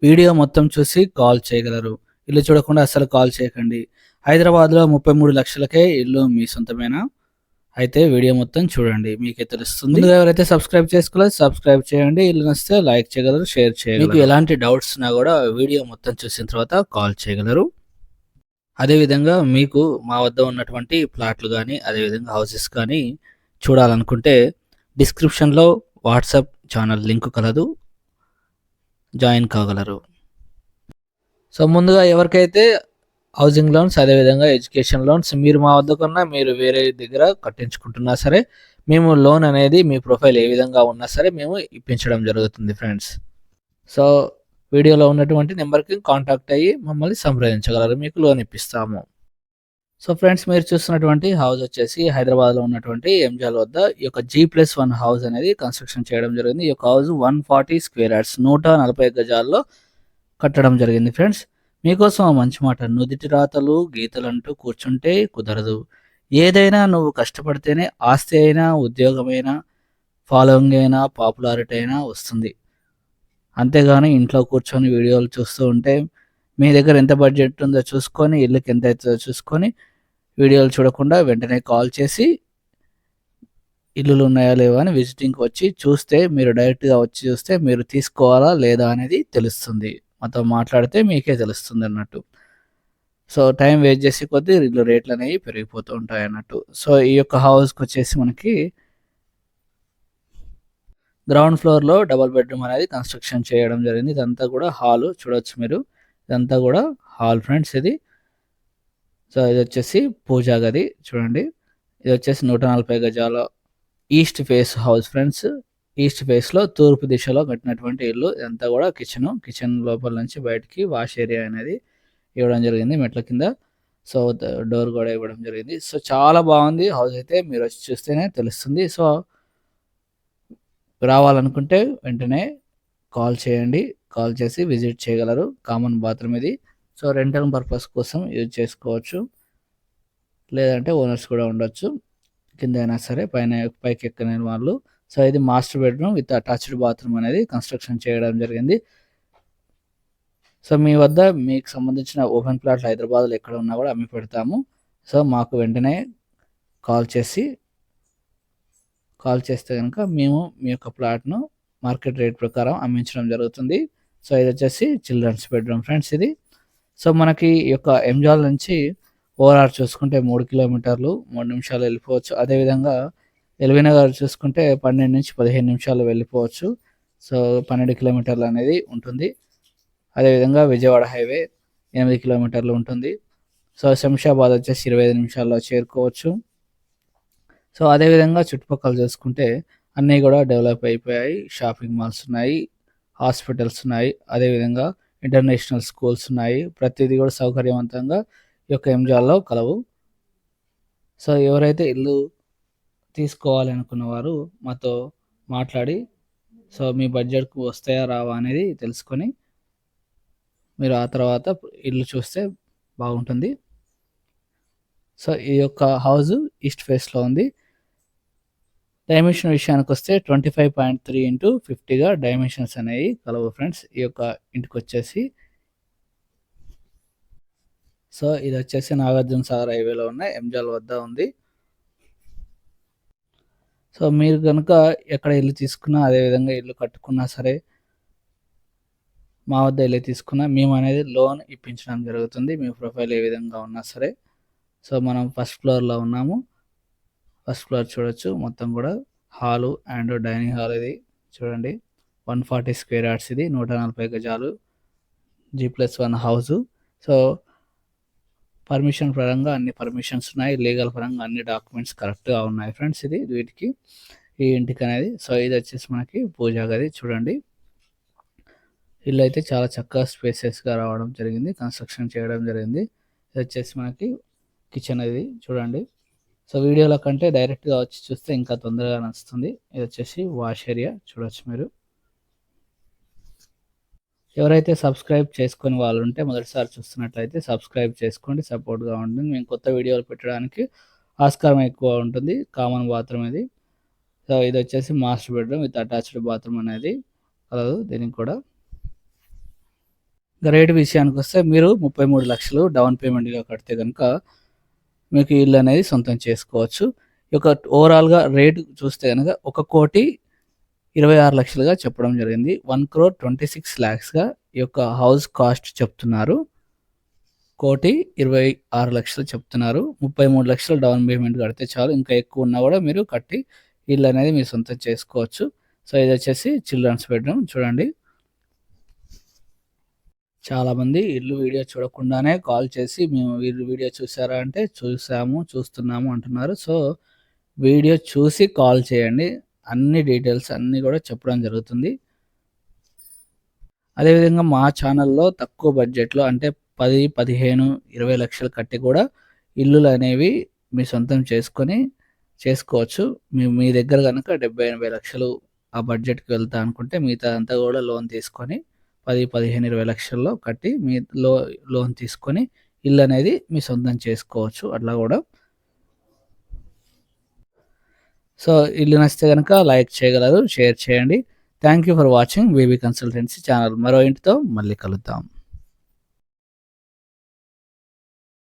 Video మొత్తం చూసి call చేయగలరు. ఇల్లు చూడకుండా అస్సలు కాల్ చేయకండి. హైదరాబాద్‌లో 33 లక్షలకే ఇల్లు మీ సొంతమేనా? అయితే వీడియో మొత్తం చూడండి. మీకే తెలుస్తుంది. ముందుగా ఎవరైతే సబ్స్క్రైబ్ చేసుకోలేదో సబ్స్క్రైబ్ చేయండి. ఇల్లు నచ్చితే లైక్ చేయగలరు, షేర్ చేయగలరు. మీకు ఎలాంటి డౌట్స్ ఉన్నా కూడా వీడియో మొత్తం చూసిన తర్వాత కాల్ చేయగలరు. అదేవిధంగా మీకు మా వద్ద ఉన్నటువంటి ప్లాట్లు గానీ, అదేవిధంగా హౌసెస్ కానీ చూడాలనుకుంటే డిస్క్రిప్షన్‌లో వాట్సాప్ ఛానల్ లింక్ కలదు. జాయిన్ కాగలరు. సో, ముందుగా ఎవరికైతే హౌసింగ్ లోన్స్, అదేవిధంగా ఎడ్యుకేషన్ లోన్స్ మీరు మా వద్ద కొన్నా, మీరు వేరే దగ్గర కట్టించుకుంటున్నా సరే, మేము లోన్ అనేది మీ ప్రొఫైల్ ఏ విధంగా ఉన్నా సరే మేము ఇప్పించడం జరుగుతుంది ఫ్రెండ్స్. సో, వీడియోలో ఉన్నటువంటి నెంబర్‌కి కాంటాక్ట్ అయ్యి మమ్మల్ని సంప్రదించగలరు. మీకు లోన్ ఇప్పిస్తాము. సో, ఫ్రెండ్స్ మీరు చూస్తున్నటువంటి హౌస్ వచ్చేసి హైదరాబాద్‌లో ఉన్నటువంటి ఎంజాల్ వద్ద ఈ యొక్క G+1 హౌస్ అనేది కన్‌స్ట్రక్షన్ చేయడం జరిగింది. ఈ యొక్క హౌస్ 140 స్క్వేర్ యార్డ్స్ 140 గజాల్లో కట్టడం జరిగింది ఫ్రెండ్స్. మీకోసం ఓ మంచి మాట, నుదిటి రాతలు గీతలంటూ కూర్చుంటే కుదరదు. ఏదైనా నువ్వు కష్టపడితేనే ఆస్తి అయినా, ఉద్యోగమైనా, ఫాలోయింగ్ అయినా, పాపులారిటీ అయినా వస్తుంది. అంతేగాని ఇంట్లో కూర్చొని వీడియోలు చూస్తూ ఉంటే, మీ దగ్గర ఎంత బడ్జెట్ ఉందో చూసుకొని, ఇల్లుకి ఎంత అయితదో చూసుకొని, వీడియోలు చూడకుండా వెంటనే కాల్ చేసి ఇల్లులు ఉన్నాయా లేవా అని విజిటింగ్‌కి వచ్చి చూస్తే, మీరు డైరెక్ట్‌గా వచ్చి చూస్తే మీరు తీసుకోవాలా లేదా అనేది తెలుస్తుంది. మాతో మాట్లాడితే మీకే తెలుస్తుందన్నట్టు. సో, టైం వేస్ట్ చేసే కొద్దీ ఇల్లు రేట్లనేవి పెరిగిపోతూ ఉంటాయన్నట్టు. సో, ఈ యొక్క హౌస్‌కొచ్చేసి మనకి గ్రౌండ్ ఫ్లోర్‌లో డబుల్ బెడ్‌రూమ్ అనేది కన్‌స్ట్రక్షన్ చేయడం జరిగింది. ఇదంతా కూడా హాలు చూడొచ్చు మీరు. ఇదంతా కూడా హాల్ ఫ్రెండ్స్ ఇది. సో, ఇదొచ్చేసి పూజా గది చూడండి. ఇదొచ్చేసి 140 గజాల east face house friends. East ఫేస్‌లో తూర్పు దిశలో కట్టినటువంటి ఇల్లు. ఇదంతా కూడా కిచెను. కిచెన్ లోపల నుంచి బయటికి వాష్ ఏరియా అనేది ఇవ్వడం జరిగింది మెట్ల కింద. సో, డోర్ కూడా ఇవ్వడం జరిగింది. సో, చాలా బాగుంది హౌస్ అయితే. మీరొచ్చి చూస్తేనే తెలుస్తుంది. సో, రావాలనుకుంటే వెంటనే కాల్ చేయండి. కాల్ చేసి విజిట్ చేయగలరు. కామన్ బాత్రూమ్ ఇది. సో, రెంటల్ పర్పస్ కోసం యూజ్ చేసుకోవచ్చు. లేదంటే ఓనర్స్ కూడా ఉండొచ్చు. కిందైనా సరే పైకెక్కలేని వాళ్ళు. సో, ఇది master bedroom with attached bathroom అనేది కన్‌స్ట్రక్షన్ చేయడం జరిగింది. సో, మీ వద్ద మీకు సంబంధించిన ఓపెన్ ప్లాట్లు హైదరాబాద్‌లో ఎక్కడ ఉన్నా కూడా అమ్మి పెడతాము. సో, మాకు వెంటనే కాల్ చేస్తే గనుక మేము మీ యొక్క ప్లాట్‌ను మార్కెట్ రేట్ ప్రకారం అమ్మించడం జరుగుతుంది. సో, ఇదొచ్చేసి చిల్డ్రన్స్ బెడ్‌రూమ్ ఫ్రెండ్స్ ఇది. సో, మనకి ఈ యొక్క ఎంజాల్ నుంచి ఓఆర్ఆర్ చూసుకుంటే 3 కిలోమీటర్లు 3 నిమిషాల్లో వెళ్ళిపోవచ్చు. అదేవిధంగా ఎల్బీనగర్ చూసుకుంటే 12-15 నిమిషాల్లో వెళ్ళిపోవచ్చు. సో, 12 కిలోమీటర్లు అనేది ఉంటుంది. అదేవిధంగా విజయవాడ హైవే 8 కిలోమీటర్లు ఉంటుంది. సో, శంషాబాద్ వచ్చేసి 25 నిమిషాల్లో చేరుకోవచ్చు. సో, అదేవిధంగా చుట్టుపక్కల చూసుకుంటే అన్నీ కూడా డెవలప్ అయిపోయాయి. షాపింగ్ మాల్స్ ఉన్నాయి, హాస్పిటల్స్ ఉన్నాయి, అదేవిధంగా ఇంటర్నేషనల్ స్కూల్స్ ఉన్నాయి. ప్రతిదీ కూడా సౌకర్యవంతంగా ఈ యొక్క ఎంజాల్‌లో కలవు. సో, ఎవరైతే ఇల్లు తీసుకోవాలి అనుకున్న వారు మాతో మాట్లాడి, సో, మీ బడ్జెట్‌కు వస్తాయా రావా అనేది తెలుసుకొని మీరు ఆ తర్వాత ఇల్లు చూస్తే బాగుంటుంది. సో, ఈ యొక్క హౌసు ఈస్ట్ ఫేస్‌లో ఉంది. డైమెన్షన్ విషయానికొస్తే 25.3 ఇంటూ 50గా డైమెన్షన్స్ అనేవి కలవు ఫ్రెండ్స్. ఈ యొక్క ఇంటికొచ్చేసి. సో, ఇదొచ్చేసి నాగార్జున సాగర్ హైవేలో ఉన్న ఎంజాల్ వద్ద ఉంది. సో, మీరు గనుక ఎక్కడ ఇల్లు తీసుకున్నా, అదేవిధంగా ఇల్లు కట్టుకున్నా సరే, మా వద్ద ఇల్లు తీసుకున్నా మేమనేది లోన్ ఇప్పించడం జరుగుతుంది. మీ ప్రొఫైల్ ఏ విధంగా ఉన్నా సరే. సో, మనం ఫస్ట్ ఫ్లోర్‌లో ఉన్నాము. ఫస్ట్ ఫ్లోర్ చూడొచ్చు. మొత్తం కూడా హాలు అండ్ డైనింగ్ హాల్ ఇది చూడండి. 140 స్క్వేర్ యార్డ్స్ ఇది. 140 గజాలు. G+1 house. సో, పర్మిషన్ పరంగా అన్ని పర్మిషన్స్ ఉన్నాయి. లీగల్ పరంగా అన్ని డాక్యుమెంట్స్ కరెక్ట్‌గా ఉన్నాయి ఫ్రెండ్స్ ఇది వీటికి. ఈ ఇంటికనేది. సో, ఇదొచ్చేసి మనకి పూజా గది చూడండి. ఇల్లయితే చాలా చక్కగా స్పేసియస్‌గా రావడం జరిగింది. కన్‌స్ట్రక్షన్ చేయడం జరిగింది. ఇదొచ్చేసి మనకి కిచెన్ ఇది చూడండి. సో, వీడియోలో కంటే డైరెక్ట్‌గా వచ్చి చూస్తే ఇంకా తొందరగా నచ్చుతుంది. ఇదొచ్చేసి వాష్ ఏరియా చూడొచ్చు మీరు. ఎవరైతే సబ్స్క్రైబ్ చేసుకొని వాళ్ళుంటే మొదటిసారి చూస్తున్నట్లయితే సబ్స్క్రైబ్ చేసుకోండి. సపోర్ట్‌గా ఉంటుంది. మేము కొత్త వీడియోలు పెట్టడానికి ఆస్కారం ఎక్కువ ఉంటుంది. కామన్ బాత్రూమ్ ఇది. సో, ఇదొచ్చేసి master bedroom with attached bathroom అనేది కలదు దీనికి కూడా. ఇక రేటు విషయానికొస్తే మీరు 33,00,000 డౌన్ పేమెంట్‌గా కడితే గనుక మీకు ఈ ఇల్లు అనేది సొంతం చేసుకోవచ్చు. ఈ యొక్క ఓవరాల్‌గా రేటు చూస్తే గనక 1,26,00,000గా చెప్పడం జరిగింది. 1,26,00,000గా ఈ యొక్క హౌస్ కాస్ట్ చెప్తున్నారు. 1,26,00,000 చెప్తున్నారు. 33,00,000 డౌన్ పేమెంట్ కడితే చాలు. ఇంకా ఎక్కువ ఉన్నా కూడా మీరు కట్టి ఇల్లు అనేది మీరు సొంతం చేసుకోవచ్చు. సో, ఇదొచ్చేసి చిల్డ్రన్స్ బెడ్‌రూమ్ చూడండి. చాలామంది ఇల్లు వీడియో చూడకుండానే కాల్ చేసి మేము ఇల్లు వీడియో చూసారా అంటే చూసాము, చూస్తున్నాము అంటున్నారు. సో, వీడియో చూసి కాల్ చేయండి. అన్ని డీటెయిల్స్ అన్నీ కూడా చెప్పడం జరుగుతుంది. అదేవిధంగా మా ఛానల్‌లో తక్కువ బడ్జెట్‌లో అంటే 10, 15, 20 లక్షలు కట్టి కూడా ఇల్లులనేవి మీ సొంతం చేసుకోవచ్చు. మీ దగ్గర గనక 70, 80 లక్షలు ఆ బడ్జెట్‌కి వెళ్తా అనుకుంటే మిగతాదంతా కూడా లోన్ తీసుకొని 10, 15, 20 లక్షల్లో కట్టి మీ లోన్ తీసుకొని ఇల్లనేది మీ సొంతం చేసుకోవచ్చు. అట్లా కూడా. సో, ఇల్లు నచ్చితే గనక లైక్ చేయగలరు, షేర్ చేయండి. Thank you for watching VB consultancy channel. మరో ఇంటితో మళ్ళీ కలుద్దాం.